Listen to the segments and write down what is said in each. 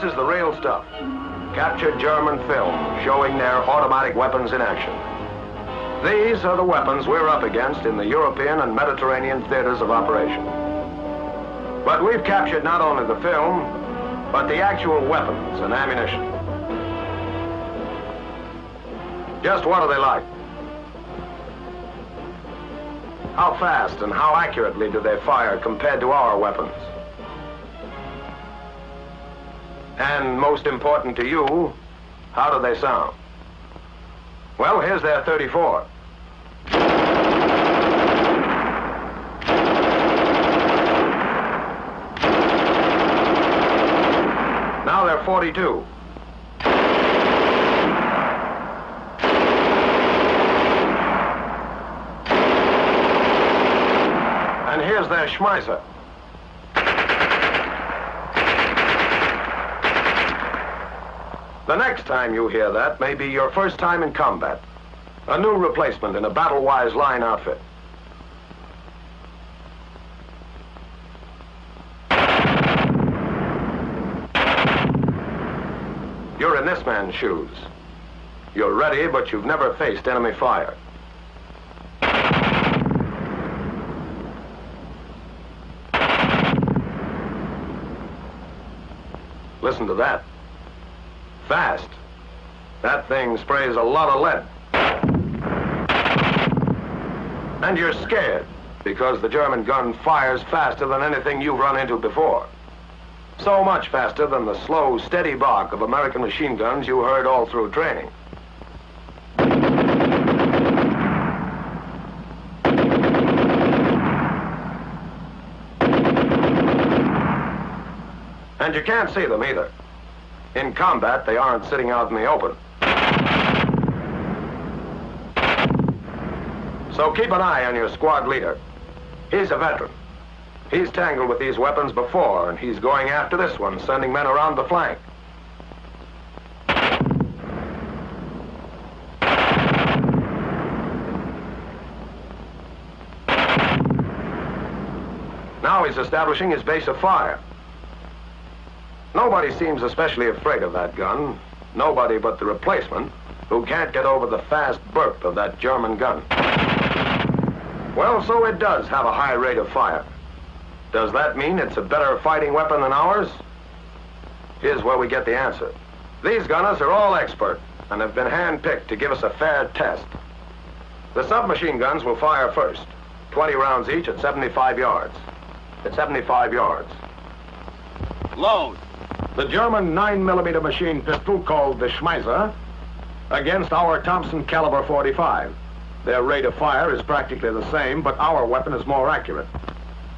This is the real stuff. Captured German film showing their automatic weapons in action. These are the weapons we're up against in the European and Mediterranean theaters of operation. But we've captured not only the film, but the actual weapons and ammunition. Just what are they like? How fast and how accurately do they fire compared to our weapons? And most important to you, how do they sound? Well, here's their 34. Now they're 42. And here's their Schmeisser. The next time you hear that may be your first time in combat. A new replacement in a battle-wise line outfit. You're in this man's shoes. You're ready, but you've never faced enemy fire. Listen to that. Fast. That thing sprays a lot of lead. And you're scared, because the German gun fires faster than anything you've run into before. So much faster than the slow, steady bark of American machine guns you heard all through training. And you can't see them either. In combat, they aren't sitting out in the open. So keep an eye on your squad leader. He's a veteran. He's tangled with these weapons before, and he's going after this one, sending men around the flank. Now he's establishing his base of fire. Nobody seems especially afraid of that gun. Nobody but the replacement, who can't get over the fast burp of that German gun. Well, so it does have a high rate of fire. Does that mean it's a better fighting weapon than ours? Here's where we get the answer. These gunners are all expert and have been hand-picked to give us a fair test. The submachine guns will fire first, 20 rounds each at 75 yards. At 75 yards. Load. The German 9mm machine pistol called the Schmeisser against our Thompson caliber 45. Their rate of fire is practically the same, but our weapon is more accurate.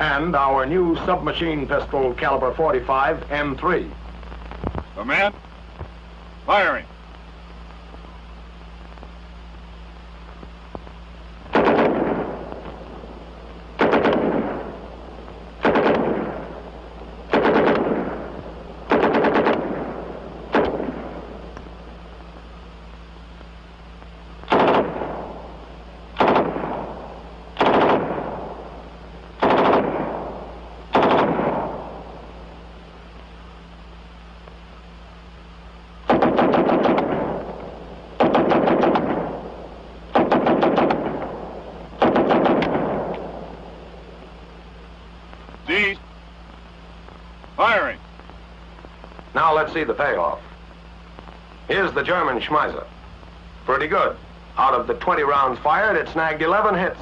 And our new submachine pistol caliber 45 M3. Command. Firing. Firing. Now let's see the payoff. Here's the German Schmeisser. Pretty good. Out of the 20 rounds fired, it snagged 11 hits.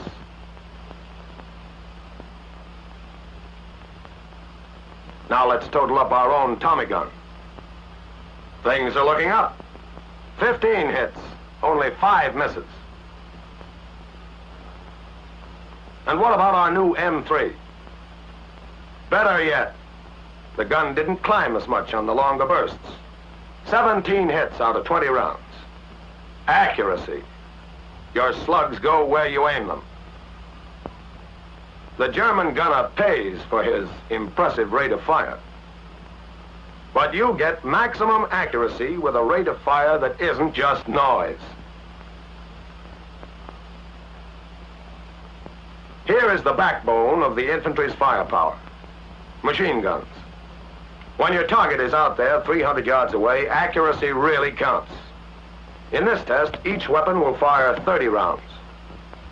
Now let's total up our own Tommy gun. Things are looking up. 15 hits, only 5 misses. And what about our new M3? Better yet, the gun didn't climb as much on the longer bursts. 17 hits out of 20 rounds. Accuracy. Your slugs go where you aim them. The German gunner pays for his impressive rate of fire. But you get maximum accuracy with a rate of fire that isn't just noise. Here is the backbone of the infantry's firepower. Machine guns. When your target is out there 300 yards away, accuracy really counts. In this test, each weapon will fire 30 rounds.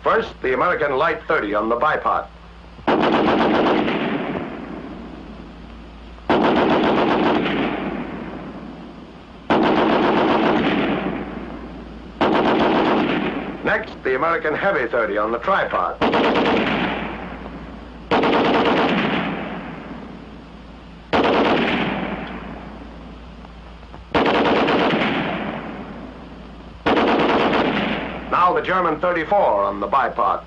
First, the American Light 30 on the bipod. Next, the American Heavy 30 on the tripod. Now the German 34 on the bipod.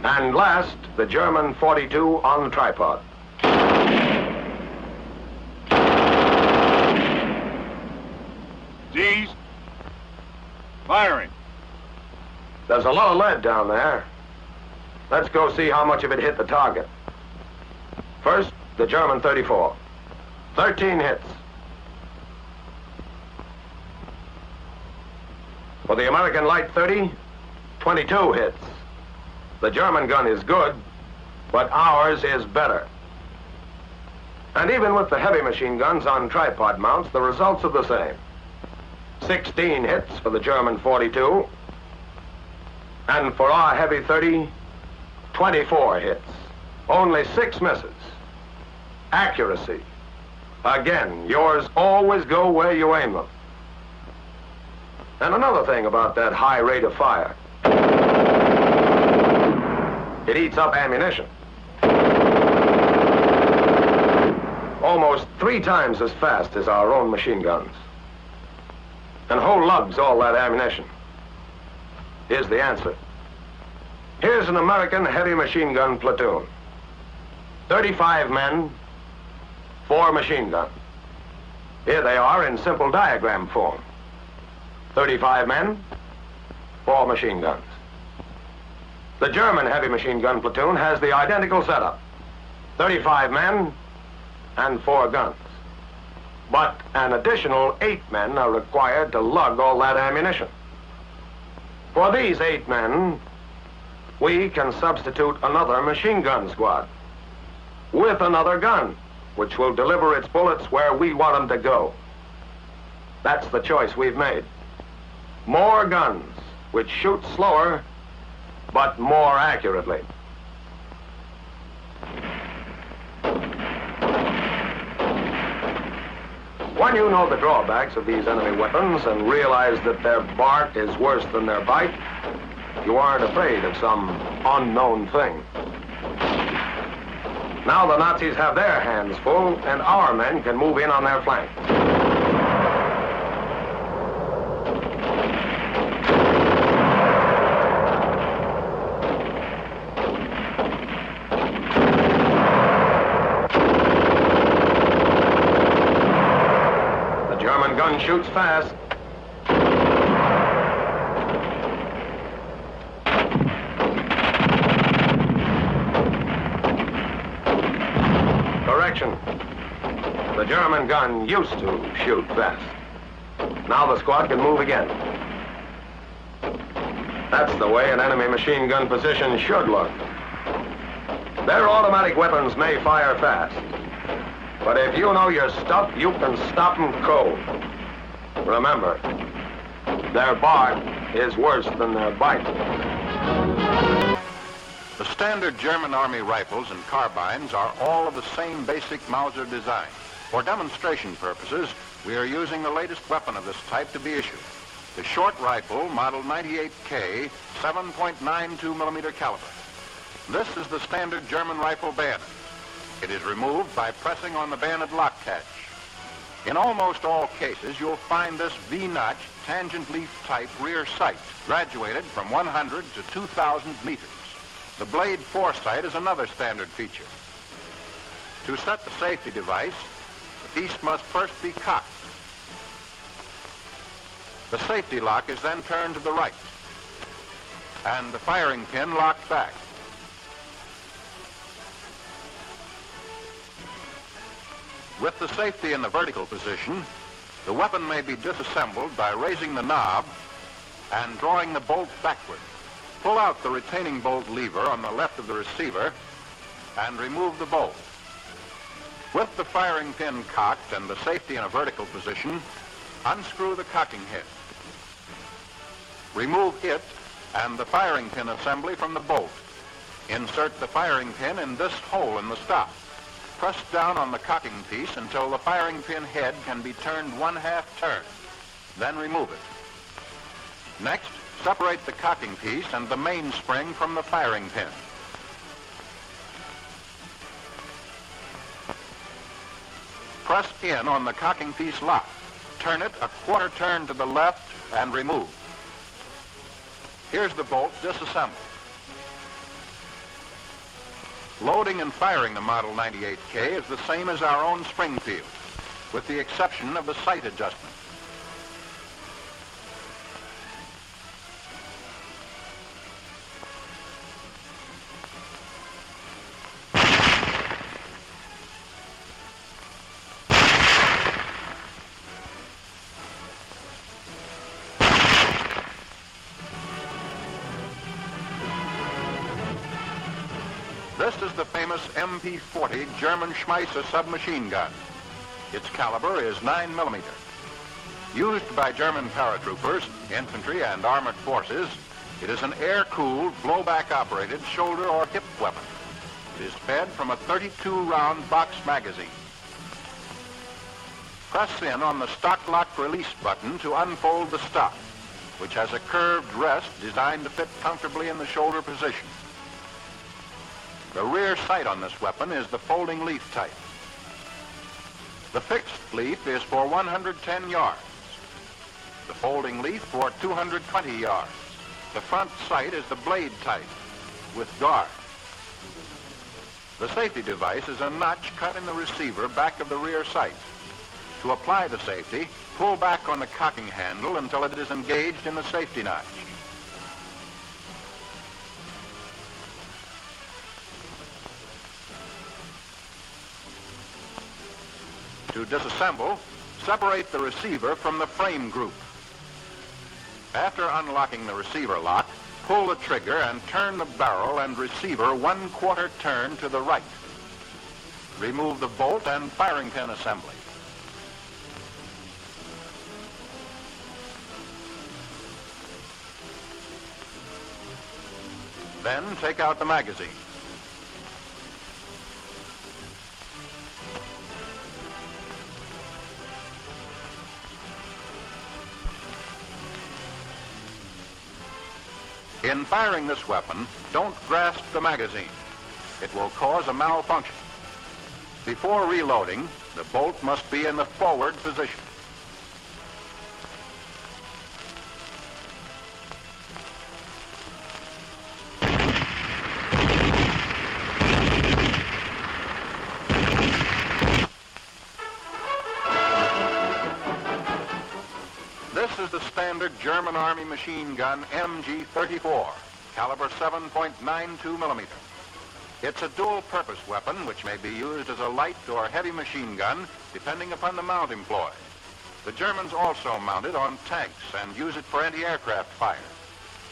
And last, the German 42 on the tripod. G's. Firing. There's a lot of lead down there. Let's go see how much of it hit the target. First, the German 34. 13 hits. For the American Light 30, 22 hits. The German gun is good, but ours is better. And even with the heavy machine guns on tripod mounts, the results are the same. 16 hits for the German 42. And for our heavy 30, 24 hits. Only 6 misses. Accuracy. Again, yours always go where you aim them. And another thing about that high rate of fire. It eats up ammunition. Almost 3 times as fast as our own machine guns. And who lugs all that ammunition? Here's the answer. Here's an American heavy machine gun platoon. 35 men, 4 machine guns. Here they are in simple diagram form. 35 men, 4 machine guns. The German heavy machine gun platoon has the identical setup. 35 men and 4 guns. But an additional 8 men are required to lug all that ammunition. For these 8 men, we can substitute another machine gun squad with another gun, which will deliver its bullets where we want them to go. That's the choice we've made. More guns, which shoot slower, but more accurately. When you know the drawbacks of these enemy weapons and realize that their bark is worse than their bite, you aren't afraid of some unknown thing. Now the Nazis have their hands full, and our men can move in on their flank. Gun shoots fast. Correction. The German gun used to shoot fast. Now the squad can move again. That's the way an enemy machine gun position should look. Their automatic weapons may fire fast, but if you know your stuff, you can stop them cold. Remember, their bark is worse than their bite. The standard German Army rifles and carbines are all of the same basic Mauser design. For demonstration purposes, we are using the latest weapon of this type to be issued, the short rifle model 98K 7.92 millimeter caliber. This is the standard German rifle bayonet. It is removed by pressing on the bayonet lock catch. In almost all cases, you'll find this V-notch tangent leaf type rear sight, graduated from 100 to 2,000 meters. The blade foresight is another standard feature. To set the safety device, the piece must first be cocked. The safety lock is then turned to the right, and the firing pin locked back. With the safety in the vertical position, the weapon may be disassembled by raising the knob and drawing the bolt backward. Pull out the retaining bolt lever on the left of the receiver and remove the bolt. With the firing pin cocked and the safety in a vertical position, unscrew the cocking head. Remove it and the firing pin assembly from the bolt. Insert the firing pin in this hole in the stock. Press down on the cocking piece until the firing pin head can be turned 1/2 turn. Then remove it. Next, separate the cocking piece and the mainspring from the firing pin. Press in on the cocking piece lock. Turn it a 1/4 turn to the left and remove. Here's the bolt disassembled. Loading and firing the Model 98K is the same as our own Springfield, with the exception of the sight adjustment. This is the famous MP-40 German Schmeisser submachine gun. Its caliber is 9mm. Used by German paratroopers, infantry, and armored forces, it is an air-cooled, blowback-operated shoulder or hip weapon. It is fed from a 32-round box magazine. Press in on the stock lock release button to unfold the stock, which has a curved rest designed to fit comfortably in the shoulder position. The rear sight on this weapon is the folding leaf type. The fixed leaf is for 110 yards. The folding leaf for 220 yards. The front sight is the blade type with guard. The safety device is a notch cut in the receiver back of the rear sight. To apply the safety, pull back on the cocking handle until it is engaged in the safety notch. To disassemble, separate the receiver from the frame group. After unlocking the receiver lock, pull the trigger and turn the barrel and receiver 1/4 turn to the right. Remove the bolt and firing pin assembly. Then take out the magazine. In firing this weapon, don't grasp the magazine. It will cause a malfunction. Before reloading, the bolt must be in the forward position. This is the standard German Army machine gun MG-34, caliber 7.92mm. It's a dual-purpose weapon which may be used as a light or heavy machine gun depending upon the mount employed. The Germans also mount it on tanks and use it for anti-aircraft fire.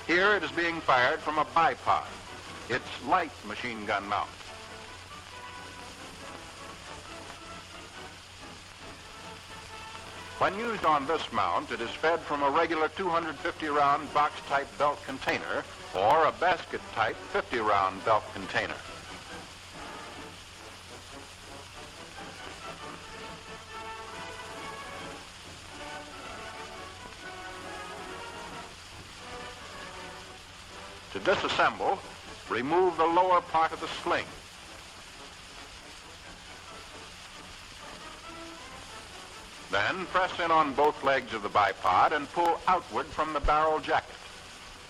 Here it is being fired from a bipod. It's light machine gun mount. When used on this mount, it is fed from a regular 250-round box-type belt container or a basket-type 50-round belt container. To disassemble, remove the lower part of the sling. Then press in on both legs of the bipod and pull outward from the barrel jacket.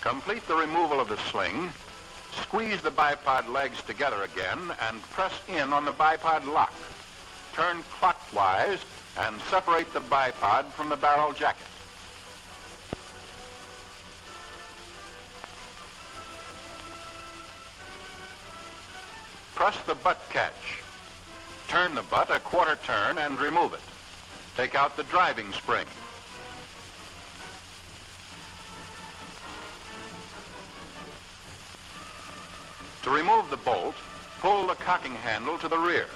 Complete the removal of the sling, squeeze the bipod legs together again, and press in on the bipod lock. Turn clockwise and separate the bipod from the barrel jacket. Press the butt catch. Turn the butt a 1/4 turn and remove it. Take out the driving spring. To remove the bolt, pull the cocking handle to the rear.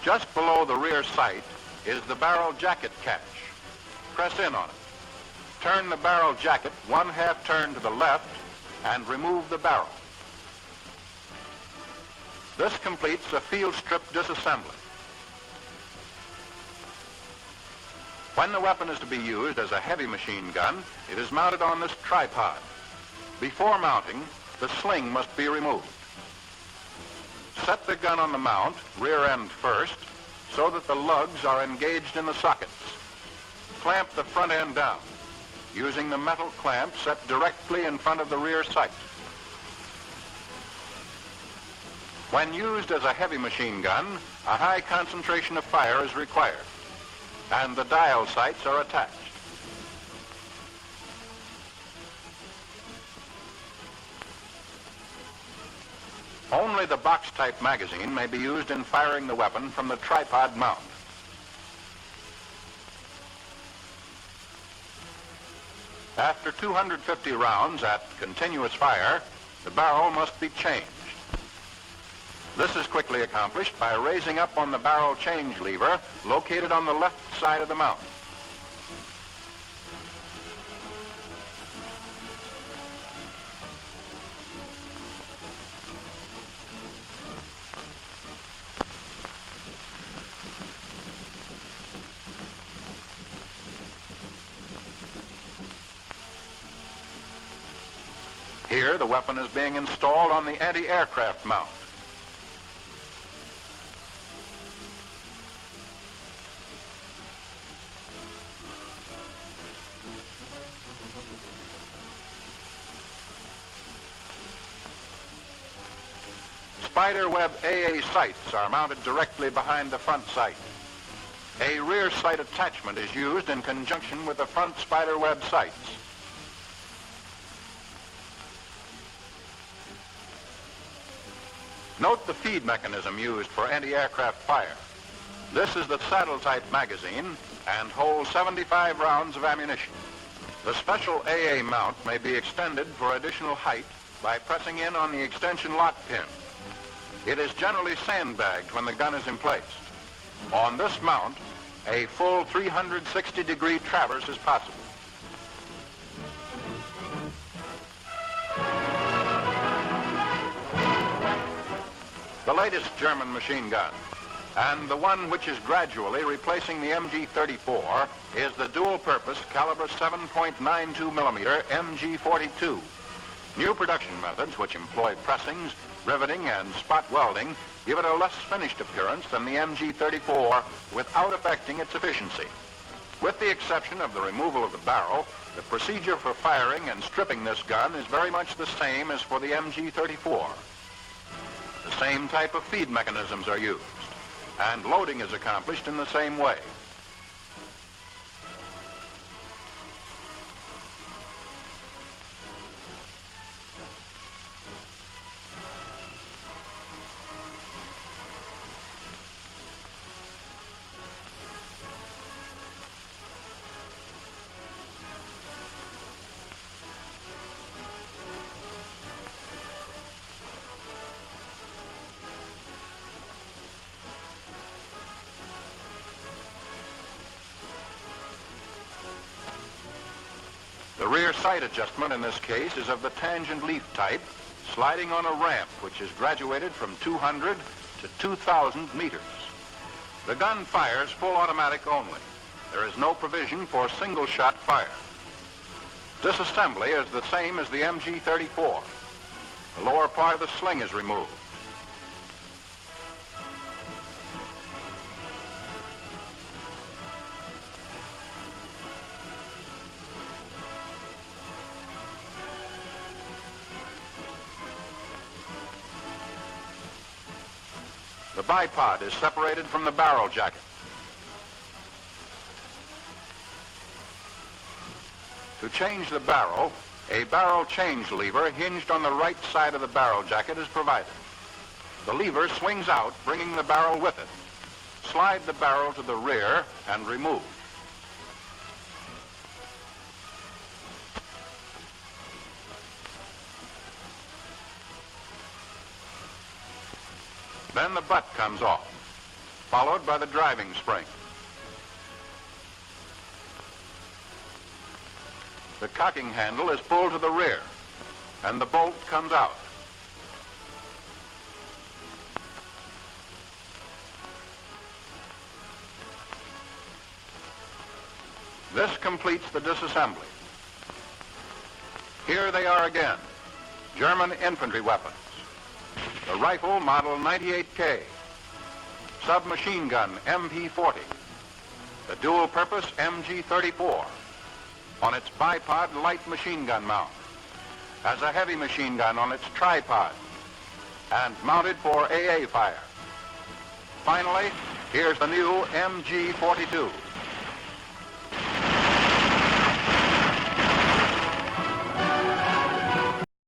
Just below the rear sight is the barrel jacket catch. Press in on it. Turn the barrel jacket 1/2 turn to the left and remove the barrel. This completes a field strip disassembly. When the weapon is to be used as a heavy machine gun, it is mounted on this tripod. Before mounting, the sling must be removed. Set the gun on the mount, rear end first, so that the lugs are engaged in the sockets. Clamp the front end down, using the metal clamp set directly in front of the rear sight. When used as a heavy machine gun, a high concentration of fire is required, and the dial sights are attached. Only the box-type magazine may be used in firing the weapon from the tripod mount. After 250 rounds at continuous fire, the barrel must be changed. This is quickly accomplished by raising up on the barrel change lever located on the left side of the mount. Here, the weapon is being installed on the anti-aircraft mount. Spiderweb AA sights are mounted directly behind the front sight. A rear sight attachment is used in conjunction with the front spiderweb sights. Note the feed mechanism used for anti-aircraft fire. This is the saddle-type magazine and holds 75 rounds of ammunition. The special AA mount may be extended for additional height by pressing in on the extension lock pin. It is generally sandbagged when the gun is in place. On this mount, a full 360-degree traverse is possible. The latest German machine gun, and the one which is gradually replacing the MG-34, is the dual-purpose caliber 7.92 millimeter MG-42. New production methods which employ pressings, riveting, and spot welding give it a less finished appearance than the MG-34 without affecting its efficiency. With the exception of the removal of the barrel, the procedure for firing and stripping this gun is very much the same as for the MG-34. The same type of feed mechanisms are used, and loading is accomplished in the same way. The rear sight adjustment in this case is of the tangent leaf type, sliding on a ramp which is graduated from 200 to 2,000 meters. The gun fires full automatic only. There is no provision for single-shot fire. Disassembly is the same as the MG-34. The lower part of the sling is removed. The bipod is separated from the barrel jacket. To change the barrel, a barrel change lever hinged on the right side of the barrel jacket is provided. The lever swings out, bringing the barrel with it. Slide the barrel to the rear and remove. Then the butt comes off, followed by the driving spring. The cocking handle is pulled to the rear, and the bolt comes out. This completes the disassembly. Here they are again, German infantry weapons. The rifle model 98K, submachine gun MP40, the dual-purpose MG34, on its bipod light machine gun mount, has a heavy machine gun on its tripod, and mounted for AA fire. Finally, here's the new MG42.